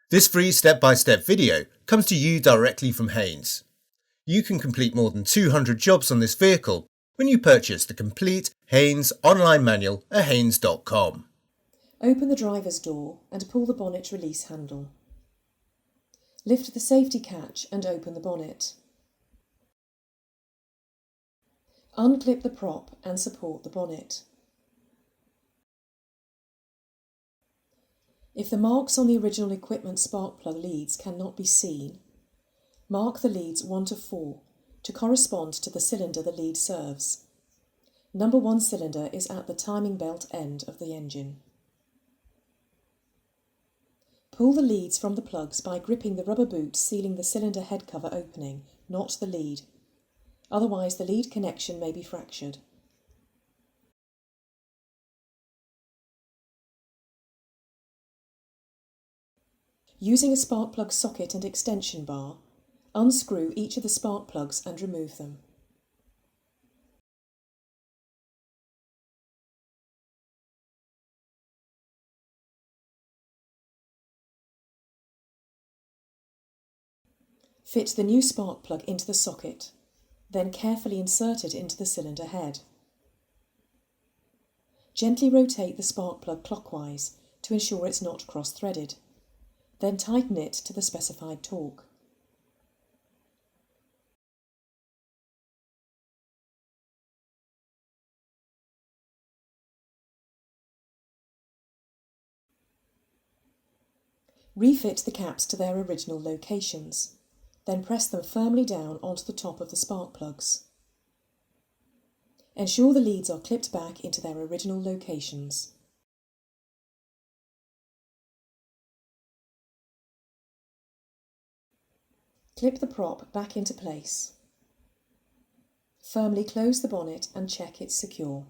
This free step-by-step video comes to you directly from Haynes. You can complete more than 200 jobs on this vehicle when you purchase the complete Haynes online manual at haynes.com. Open the driver's door and pull the bonnet release handle. Lift the safety catch and open the bonnet. Unclip the prop and support the bonnet. If the marks on the original equipment spark plug leads cannot be seen, mark the leads 1 to 4 to correspond to the cylinder the lead serves. Number 1 cylinder is at the timing belt end of the engine. Pull the leads from the plugs by gripping the rubber boot sealing the cylinder head cover opening, not the lead. Otherwise the lead connection may be fractured. Using a spark plug socket and extension bar, unscrew each of the spark plugs and remove them. Fit the new spark plug into the socket, then carefully insert it into the cylinder head. Gently rotate the spark plug clockwise to ensure it's not cross-threaded. Then tighten it to the specified torque. Refit the caps to their original locations, then press them firmly down onto the top of the spark plugs. Ensure the leads are clipped back into their original locations. Clip the prop back into place. Firmly close the bonnet and check it's secure.